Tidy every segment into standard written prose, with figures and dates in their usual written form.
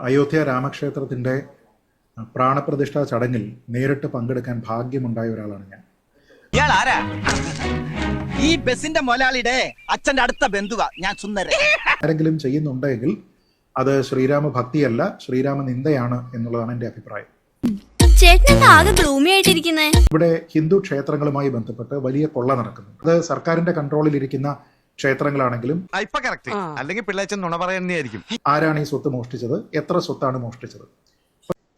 അയോധ്യ രാമക്ഷേത്രത്തിൻ്റെ പ്രാണപ്രതിഷ്ഠാ ചടങ്ങിൽ നേരിട്ട് പങ്കെടുക്കാൻ ഭാഗ്യമുണ്ടായ ഒരാളാണ് ഞാൻ. ഇയാൾ ആരാ? ഈ ബസിന്റെ മുതലാളിയുടെ അച്ഛന്റെ അടുത്ത ബന്ധുവാ ഞാൻ. സുന്ദരൻ. ആരെങ്കിലും ചെയ്യുന്നുണ്ടെങ്കിൽ അത് ശ്രീരാമ ഭക്തിയല്ല, ശ്രീരാമ നിന്ദയാണ് എന്നുള്ളതാണ് എൻ്റെ അഭിപ്രായം. ഇവിടെ ഹിന്ദു ക്ഷേത്രങ്ങളുമായി ബന്ധപ്പെട്ട് വലിയ കൊള്ള നടക്കുന്നുണ്ട്. അത് സർക്കാരിന്റെ കൺട്രോളിലിരിക്കുന്ന ക്ഷേത്രങ്ങളാണെങ്കിലും അല്ലെങ്കിൽ പിള്ളേച്ചൻ നുണ പറയുന്നതായിരിക്കും. ആരാണ് ഈ സ്വത്ത് മോഷ്ടിച്ചത്, എത്ര സ്വത്താണ് മോഷ്ടിച്ചത്,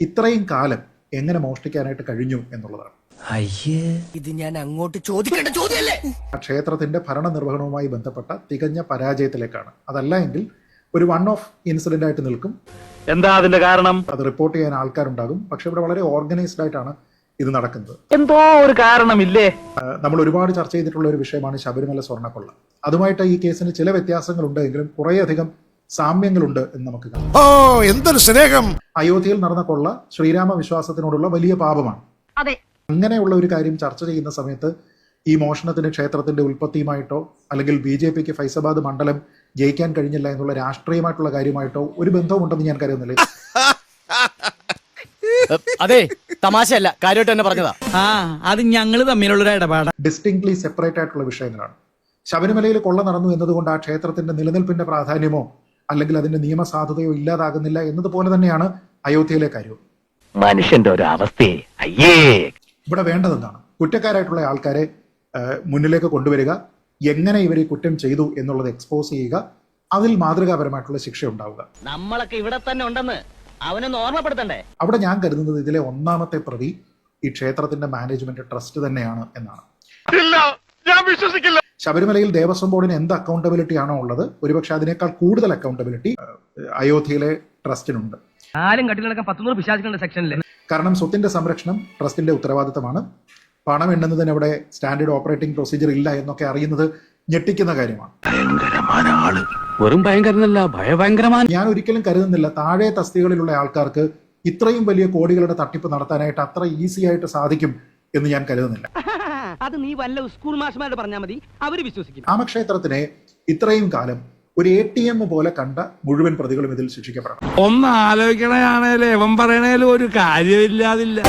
ഇത്രയും കാലം എങ്ങനെ മോഷ്ടിക്കാനായിട്ട് കഴിഞ്ഞു എന്നുള്ളതാണ്. ഇത് ഞാൻ അങ്ങോട്ട് ചോദിക്കേണ്ട ചോദ്യമല്ലേ? ആ ക്ഷേത്രത്തിന്റെ ഭരണനിർവഹണവുമായി ബന്ധപ്പെട്ട തികഞ്ഞ പരാജയത്തിലേക്കാണ്. അതല്ല എങ്കിൽ ഒരു വൺ ഓഫ് ഇൻസിഡന്റ് ആയിട്ട് നിൽക്കും. എന്താ അതിന്റെ കാരണം? അത് റിപ്പോർട്ട് ചെയ്യാൻ ആൾക്കാരുണ്ടാകും. പക്ഷെ ഇവിടെ വളരെ ഓർഗനൈസ്ഡ് ആയിട്ടാണ് ഇത് നടക്കുന്നത്. എന്തോ ഒരു കാരണമില്ലേ? നമ്മൾ ഒരുപാട് ചർച്ച ചെയ്തിട്ടുള്ള ഒരു വിഷയമാണ് ശബരിമല സ്വർണ്ണക്കൊള്ള. അതുമായിട്ട് ഈ കേസിന് ചില വ്യത്യാസങ്ങളുണ്ട് എങ്കിലും കുറേയധികം സാമ്യങ്ങളുണ്ട് എന്ന് നമുക്ക് കാണാം. ഓ എന്തൊരു സ്നേഹം! അയോധ്യയിൽ നടന്ന കൊള്ള ശ്രീരാമ വിശ്വാസത്തിനോടുള്ള വലിയ പാപമാണ്. അങ്ങനെയുള്ള ഒരു കാര്യം ചർച്ച ചെയ്യുന്ന സമയത്ത് ഈ മോഷണത്തിന് ക്ഷേത്രത്തിന്റെ ഉൽപ്പത്തിയുമായിട്ടോ അല്ലെങ്കിൽ BJPക്ക് ഫൈസാബാദ് മണ്ഡലം ജയിക്കാൻ കഴിഞ്ഞില്ല എന്നുള്ള രാഷ്ട്രീയമായിട്ടുള്ള കാര്യമായിട്ടോ ഒരു ബന്ധവുമുണ്ടെന്ന് ഞാൻ കരുതുന്നില്ല. അതെ, തമാശയല്ല, കാര്യമായിട്ട് തന്നെ പറഞ്ഞതാ. അത് ഞങ്ങൾ തമ്മിലുള്ള ഇടപാടാ. ഡിസ്റ്റിങ്ക്ട്ലി സെപ്പറേറ്റ് ആയിട്ടുള്ള വിഷയങ്ങളാണ്. ശബരിമലയിൽ കൊള്ള നടന്നു എന്നതുകൊണ്ട് ആ ക്ഷേത്രത്തിന്റെ നിലനിൽപ്പിന്റെ പ്രാധാന്യമോ അല്ലെങ്കിൽ അതിന്റെ നിയമസാധുതയോ ഇല്ലാതാകുന്നില്ല എന്നതുപോലെ തന്നെയാണ് അയോധ്യയിലെ കാര്യവും. മനുഷ്യന്റെ ഒരു അവസ്ഥയെ അയ്യേ. ഇവിടെ വേണ്ടതെന്താണ്? കുറ്റക്കാരായിട്ടുള്ള ആൾക്കാരെ മുന്നിലേക്ക് കൊണ്ടുവരിക, എങ്ങനെ ഇവർ ഈ കുറ്റം ചെയ്തു എന്നുള്ളത് എക്സ്പോസ് ചെയ്യുക, അതിൽ മാതൃകാപരമായിട്ടുള്ള ശിക്ഷ ഉണ്ടാവുക. നമ്മളൊക്കെ ഇവിടെ തന്നെ ഉണ്ടെന്ന് അവനൊന്ന് ഓർമ്മപ്പെടുത്തണ്ടേ? അവിടെ ഞാൻ കരുതുന്നത് ഇതിലെ ഒന്നാമത്തെ പ്രതി ഈ ക്ഷേത്രത്തിന്റെ മാനേജ്മെന്റ് ട്രസ്റ്റ് തന്നെയാണ് എന്നാണ്. ശബരിമലയിൽ ദേവസ്വം ബോർഡിന് എന്ത് അക്കൗണ്ടബിലിറ്റി ആണോ ഉള്ളത്, ഒരുപക്ഷെ അതിനേക്കാൾ കൂടുതൽ അക്കൗണ്ടബിലിറ്റി അയോധ്യയിലെ ട്രസ്റ്റിനുണ്ട്. കാരണം സ്വത്തിന്റെ സംരക്ഷണം ട്രസ്റ്റിന്റെ ഉത്തരവാദിത്തമാണ്. പണം എണ്ണുന്നതിന് അവിടെ സ്റ്റാൻഡേർഡ് ഓപ്പറേറ്റിംഗ് പ്രൊസീജിയർ ഇല്ല എന്നൊക്കെ അറിയുന്നത് ഞെട്ടിക്കുന്ന കാര്യമാണ്. വെറും ഭയങ്കരനല്ല, ഭയങ്കരമാണ്. ഞാൻ ഒരിക്കലും കരുതുന്നില്ല താഴെ തസ്തികകളിലുള്ള ആൾക്കാർക്ക് ഇത്രയും വലിയ കോടികളുടെ തട്ടിപ്പ് നടത്താനായിട്ട് അത്ര ഈസി ആയിട്ട് സാധിക്കും എന്ന് ഞാൻ കരുതുന്നില്ല. അത് നീ വല്ല സ്കൂൾ മാഷ്മാരോട് പറഞ്ഞാൽ മതി, അവര് വിശ്വസിക്കും. രാമക്ഷേത്രത്തിനെ ഇത്രയും കാലം ഒരു ATM പോലെ കണ്ട മുഴുവൻ പ്രതികളും ഇതിൽ ശിക്ഷിക്കപ്പെടണം. ഒന്ന് ആലോചിക്കണേയാണേലും എവൻ പറയണേലും ഒരു കാര്യമില്ലാതില്ല.